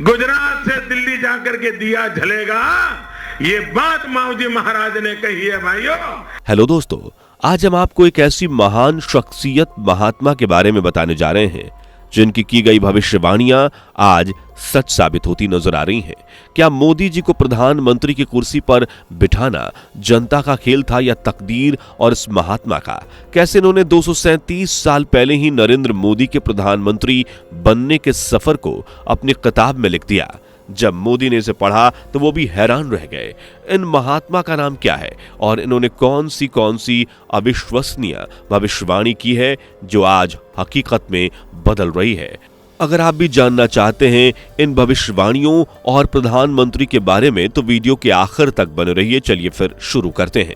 गुजरात से दिल्ली जाकर के दिया जलेगा, ये बात माऊजी महाराज ने कही है भाइयों। हेलो दोस्तों, आज हम आपको एक ऐसी महान शख्सियत महात्मा के बारे में बताने जा रहे हैं जिनकी की गई भविष्यवाणियां आज सच साबित होती नजर आ रही हैं। क्या मोदी जी को प्रधानमंत्री की कुर्सी पर बिठाना जनता का खेल था या तकदीर और इस महात्मा का? कैसे इन्होंने 237 साल पहले ही नरेंद्र मोदी के प्रधानमंत्री बनने के सफर को अपनी किताब में लिख दिया? जब मोदी ने इसे पढ़ा तो वो भी हैरान रह गए। इन महात्मा का नाम क्या है और इन्होंने कौन सी अविश्वसनीय भविष्यवाणी की है जो आज हकीकत में बदल रही है? अगर आप भी जानना चाहते हैं इन भविष्यवाणियों और प्रधानमंत्री के बारे में तो वीडियो के आखिर तक बने रहिए। चलिए फिर शुरू करते हैं।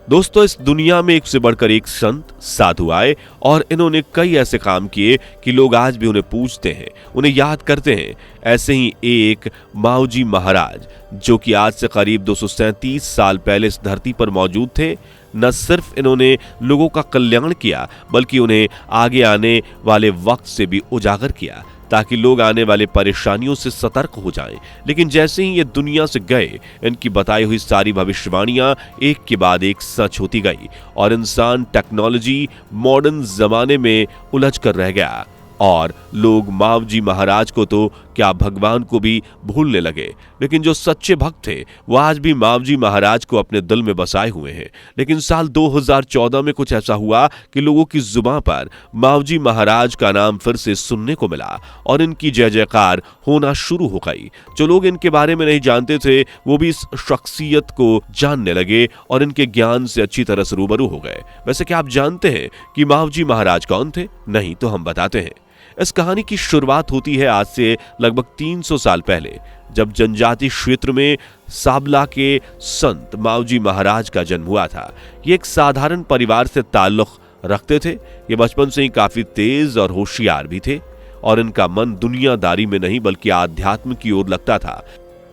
दोस्तों, इस दुनिया में एक से बढ़कर एक संत साधु आए और इन्होंने कई ऐसे काम किए कि लोग आज भी उन्हें पूछते हैं, उन्हें याद करते हैं। ऐसे ही एक माऊजी महाराज जो कि आज से करीब 237 साल पहले इस धरती पर मौजूद थे। न सिर्फ इन्होंने लोगों का कल्याण किया बल्कि उन्हें आगे आने वाले वक्त से भी उजागर किया ताकि लोग आने वाले परेशानियों से सतर्क हो जाएं। लेकिन जैसे ही ये दुनिया से गए, इनकी बताई हुई सारी भविष्यवाणियां एक के बाद एक सच होती गई और इंसान टेक्नोलॉजी मॉडर्न जमाने में उलझ कर रह गया और लोग माऊजी महाराज को तो क्या भगवान को भी भूलने लगे। लेकिन जो सच्चे भक्त थे वो आज भी माऊजी महाराज को अपने दिल में बसाए हुए हैं। लेकिन साल 2014 में कुछ ऐसा हुआ कि लोगों की जुबान पर माऊजी महाराज का नाम फिर से सुनने को मिला और इनकी जय जयकार होना शुरू हो गई। जो लोग इनके बारे में नहीं जानते थे वो भी इस शख्सियत को जानने लगे और इनके ज्ञान से अच्छी तरह से रूबरू हो गए। वैसे क्या आप जानते हैं कि माऊजी महाराज कौन थे? नहीं तो हम बताते हैं। इस कहानी की शुरुआत होती है आज से लगभग 300 साल पहले, जब जनजातीय क्षेत्र में साबला के संत माऊजी महाराज का जन्म हुआ था। ये एक साधारण परिवार से ताल्लुक रखते थे। ये बचपन से ही काफी तेज और होशियार भी थे और इनका मन दुनियादारी में नहीं बल्कि आध्यात्म की ओर लगता था।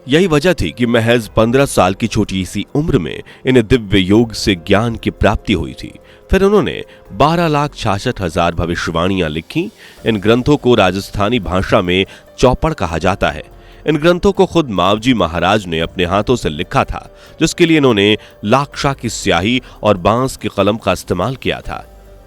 यही वजह थी कि महज 15 साल की छोटी सी उम्र में इन्हें दिव्य योग से ज्ञान की प्राप्ति हुई थी। फिर उन्होंने 12,66,000 भविष्यवाणियां लिखी। इन ग्रंथों को राजस्थानी भाषा में चौपड़ कहा जाता है। इन ग्रंथों को खुद माऊजी महाराज ने अपने हाथों से लिखा था, जिसके लिए इन्होंने लाक्षा की स्याही और बांस की कलम का इस्तेमाल किया था।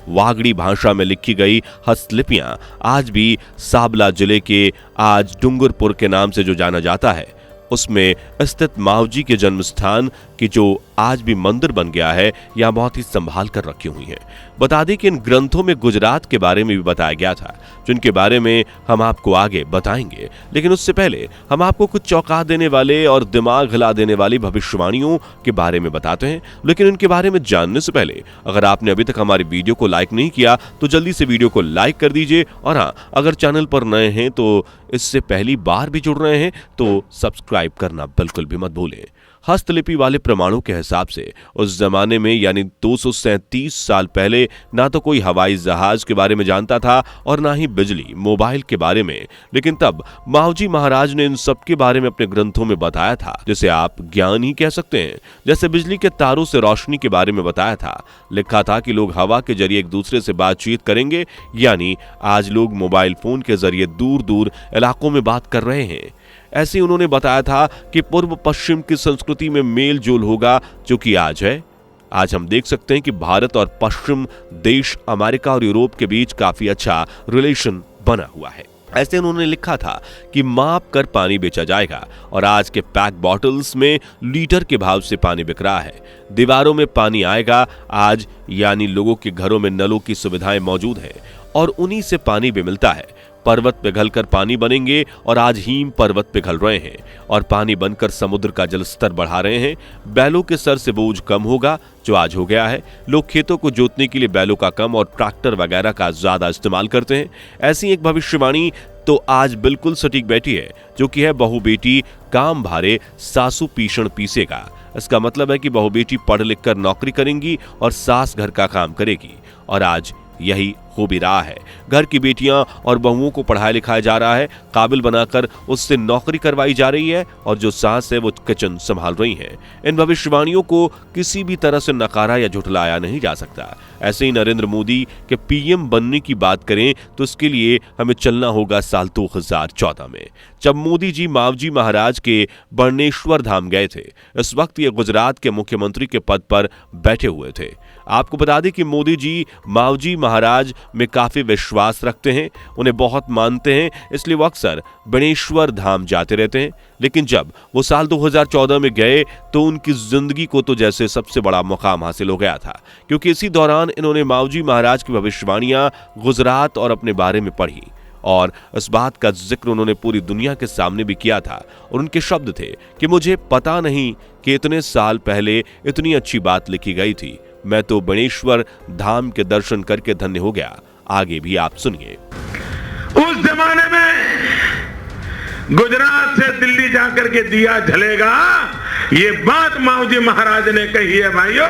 वागड़ी भाषा में लिखी गई हस्तलिपियां आज भी साबला जिले के आज डूंगरपुर के नाम से जो जाना जाता है उसमें स्थित माऊजी के जन्म स्थान की जो आज भी मंदिर बन गया है, यह बहुत ही संभाल कर रखी हुई है। बता दें कि इन ग्रंथों में गुजरात के बारे में भी बताया गया था, जिनके बारे में हम आपको आगे बताएंगे। लेकिन उससे पहले हम आपको कुछ चौंका देने वाले और दिमाग हिला देने वाली भविष्यवाणियों के बारे में बताते हैं। लेकिन इनके बारे में जानने से पहले अगर आपने अभी तक हमारी वीडियो को लाइक नहीं किया तो जल्दी से वीडियो को लाइक कर दीजिए। और हाँ, अगर चैनल पर नए हैं तो इससे पहली बार भी जुड़ रहे हैं तो सब्सक्राइब करना बिल्कुल भी मत भूलें। हस्तलिपि वाले प्रमाणों के हिसाब से उस जमाने में यानी 237 साल पहले ना तो कोई हवाई जहाज के बारे में जानता था और ना ही बिजली मोबाइल के बारे में। लेकिन तब माऊजी महाराज ने इन सब के बारे में अपने ग्रंथों में बताया था, जिसे आप ज्ञान ही कह सकते हैं। जैसे बिजली के तारों से रोशनी के बारे में बताया था। लिखा था कि लोग हवा के जरिए एक दूसरे से बातचीत करेंगे, यानी आज लोग मोबाइल फोन के जरिए दूर दूर इलाकों में बात कर रहे हैं। ऐसे ही उन्होंने बताया था कि पूर्व पश्चिम की संस्कृति में मेल जोल होगा, जो कि आज है। आज हम देख सकते हैं कि भारत और पश्चिम देश अमेरिका और यूरोप के बीच काफी अच्छा रिलेशन बना हुआ है। ऐसे उन्होंने लिखा था कि माप कर पानी बेचा जाएगा और आज के पैक बॉटल्स में लीटर के भाव से पानी बिक रहा है। दीवारों में पानी आएगा आज, यानी लोगों के घरों में नलों की सुविधाएं मौजूद हैं और उन्हीं से पानी भी मिलता है। पर्वत पिघलकर पानी बनेंगे और आज हिम पर्वत पिघल रहे हैं और पानी बनकर समुद्र का जल स्तर बढ़ा रहे हैं। बैलों के सर से बोझ कम होगा, जो आज हो गया है। लोग खेतों को जोतने के लिए बैलों का कम और ट्रैक्टर वगैरह का ज्यादा इस्तेमाल करते हैं। ऐसी एक भविष्यवाणी तो आज बिल्कुल सटीक बैठी है, जो कि है बहू बेटी काम भारे सासू पीषण पीसेगा। इसका मतलब है कि बहू बेटी पढ़ लिख कर नौकरी करेंगी और सास घर का काम करेगी और आज यही बखूबी रहा है। घर की बेटियां और बहुओं को पढ़ाया लिखाया जा रहा है, काबिल बनाकर उससे नौकरी करवाई जा रही है और जो सास है वो किचन संभाल रही है। इन भविष्यवाणियों को किसी भी तरह से नकारा या झुठलाया नहीं जा सकता। ऐसे ही नरेंद्र मोदी के पीएम बनने की बात करें तो इसके लिए हमें चलना होगा साल 2014 में, जब मोदी जी मावजी महाराज के बर्णेश्वर धाम गए थे। इस वक्त ये गुजरात के मुख्यमंत्री के पद पर बैठे हुए थे। आपको बता दें कि मोदी जी मावजी महाराज में काफी विश्वास रखते हैं, उन्हें बहुत मानते हैं, इसलिए वो अक्सर बर्णेश्वर धाम जाते रहते हैं। लेकिन जब वो साल 2014 में गए तो उनकी जिंदगी को तो जैसे सबसे बड़ा मुकाम हासिल हो गया था, क्योंकि इसी दौरान इन्होंने मावजी महाराज की भविष्यवाणियां गुजरात और अपने बारे में पढ़ी और इस बात का जिक्र उन्होंने पूरी दुनिया के सामने भी किया था। और उनके शब्द थे कि मुझे पता नहीं कि इतने साल पहले इतनी अच्छी बात लिखी गई थी, मैं तो बर्णेश्वर धाम के दर्शन करके धन्य हो गया। आगे भी आप सुनिए। उस जमाने में गुजरात से दिल्ली जाकर के दिया जलेगा, ये बात मावजी महाराज ने कही है भाइयों।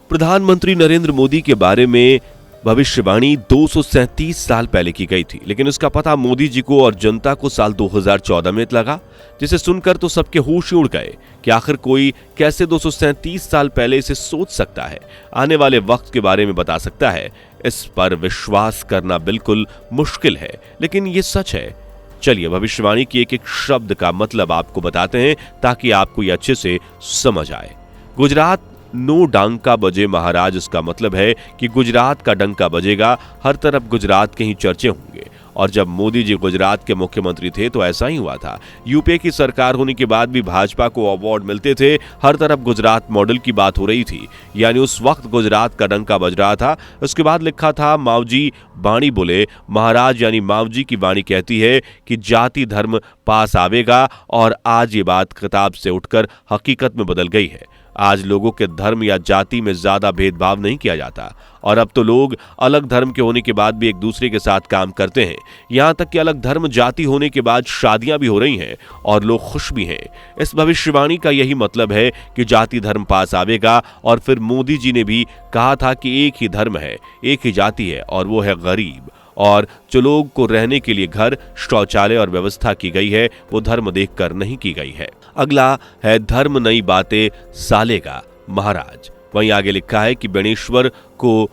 प्रधानमंत्री नरेंद्र मोदी के बारे में भविष्यवाणी 237 साल पहले की गई थी, लेकिन इसका पता मोदी जी को और जनता को साल 2014 में लगा, जिसे सुनकर तो सबके होश उड़ गए कि आखिर कोई कैसे 237 साल पहले इसे सोच सकता है, आने वाले वक्त के बारे में बता सकता है। इस पर विश्वास करना बिल्कुल मुश्किल है, लेकिन ये सच है। चलिए भविष्यवाणी की एक एक शब्द का मतलब आपको बताते हैं ताकि आपको ये अच्छे से समझ आए। गुजरात नो डंका बजे महाराज, इसका मतलब है कि गुजरात का डंका बजेगा, हर तरफ गुजरात के ही चर्चे होंगे। और जब मोदी जी गुजरात के मुख्यमंत्री थे तो ऐसा ही हुआ था। यूपीए की सरकार होने के बाद भी भाजपा को अवार्ड मिलते थे, हर तरफ गुजरात मॉडल की बात हो रही थी, यानी उस वक्त गुजरात का डंका बज रहा था। उसके बाद लिखा था मावजी बाणी बोले महाराज, यानी मावजी की वाणी कहती है कि जाति धर्म पास आवेगा। और आज ये बात किताब से उठकर हकीकत में बदल गई है। आज लोगों के धर्म या जाति में ज्यादा भेदभाव नहीं किया जाता और अब तो लोग अलग धर्म के होने के बाद भी एक दूसरे के साथ काम करते हैं। यहां तक कि अलग धर्म जाति होने के बाद शादियां भी हो रही हैं और लोग खुश भी हैं। इस भविष्यवाणी का यही मतलब है कि जाति धर्म पास आवेगा। और फिर मोदी जी ने भी कहा था कि एक ही धर्म है, एक ही जाति है और वो है गरीब। और जो लोग को रहने के लिए घर, शौचालय और व्यवस्था की गई है वो धर्म देखकर नहीं की गई है। अगला है धर्म नई बातें सालेगा महाराज। वहीं आगे लिखा है कि बर्णेश्वर को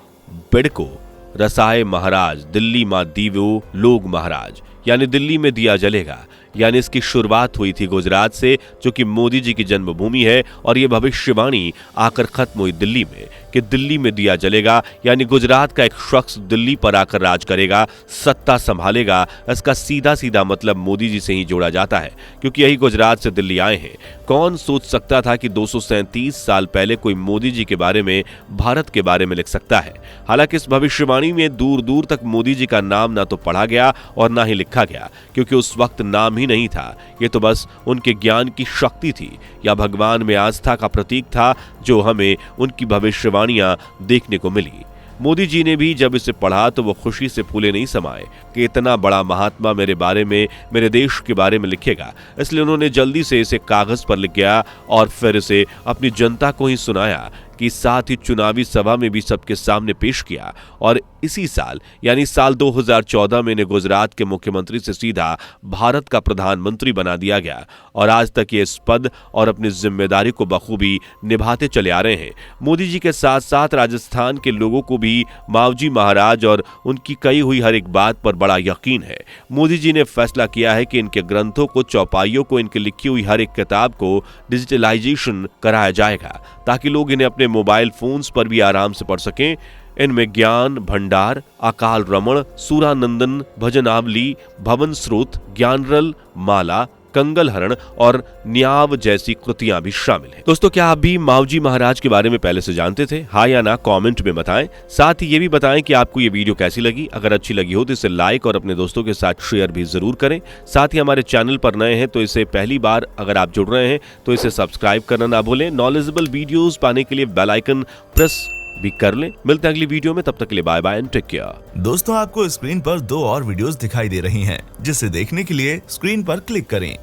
बिड़को रसाए महाराज, दिल्ली मां दीवो लोग महाराज, यानी दिल्ली में दिया जलेगा। यानी इसकी शुरुआत हुई थी गुजरात से, जो कि मोदी जी की जन्मभूमि है। और यह भविष्यवाणी आकर खत्म हुई दिल्ली में कि दिल्ली में दिया जलेगा, यानी गुजरात का एक शख्स दिल्ली पर आकर राज करेगा, सत्ता संभालेगा। इसका सीधा सीधा मतलब मोदी जी से ही जोड़ा जाता है, क्योंकि यही गुजरात से दिल्ली आए हैं। कौन सोच सकता था कि 237 साल पहले कोई मोदी जी के बारे में, भारत के बारे में लिख सकता है। हालांकि इस भविष्यवाणी में दूर दूर तक मोदी जी का नाम ना तो पढ़ा गया और ना ही लिखा गया, क्योंकि उस वक्त नाम ही नहीं था। ये तो बस उनके ज्ञान की शक्ति थी या भगवान में आस्था का प्रतीक था, जो हमें उनकी भविष्यवाणियां देखने को मिली। मोदी जी ने भी जब इसे पढ़ा तो वो खुशी से फूले नहीं समाए कि इतना बड़ा महात्मा मेरे बारे में, मेरे देश के बारे में लिखेगा। इसलिए उन्होंने जल्दी से इसे कागज पर लिख गया और फिर इसे अपनी जनता को ही सुनाया, कि साथ ही चुनावी सभा में भी सबके सामने पेश किया। और इसी साल यानी साल 2014 में इन्हें गुजरात के मुख्यमंत्री से सीधा भारत का प्रधानमंत्री बना दिया गया और आज तक ये इस पद और अपनी जिम्मेदारी को बखूबी निभाते चले आ रहे हैं। मोदी जी के साथ साथ राजस्थान के लोगों को भी मावजी महाराज और उनकी कही हुई हर एक बात पर बड़ा यकीन है। मोदी जी ने फैसला किया है कि इनके ग्रंथों को, चौपाइयों को, इनकी लिखी हुई हर एक किताब को डिजिटलाइजेशन कराया जाएगा, ताकि लोग इन्हें अपने मोबाइल फोन्स पर भी आराम से पढ़ सकें। इनमें ज्ञान भंडार, अकाल रमण, सूरानंदन, भजनावली, भवन स्रोत, ज्ञानरल, माला, कंगल हरण और न्याव जैसी कृतियां भी शामिल हैं। दोस्तों, क्या आप भी मावजी महाराज के बारे में पहले से जानते थे? हाँ या ना कमेंट में बताएं। साथ ही ये भी बताएं कि आपको ये वीडियो कैसी लगी। अगर अच्छी लगी हो तो इसे लाइक और अपने दोस्तों के साथ शेयर भी जरूर करें। साथ ही हमारे चैनल पर नए हैं तो इसे पहली बार अगर आप जुड़ रहे हैं तो इसे सब्सक्राइब करना ना भूलें। नॉलेजेबल वीडियोस पाने के लिए बेल आइकन प्रेस भी कर लें। मिलते हैं अगली वीडियो में, तब तक के लिए bye bye and take care. दोस्तों, आपको स्क्रीन पर 2 और वीडियोस दिखाई दे रही हैं, जिसे देखने के लिए स्क्रीन पर क्लिक करें।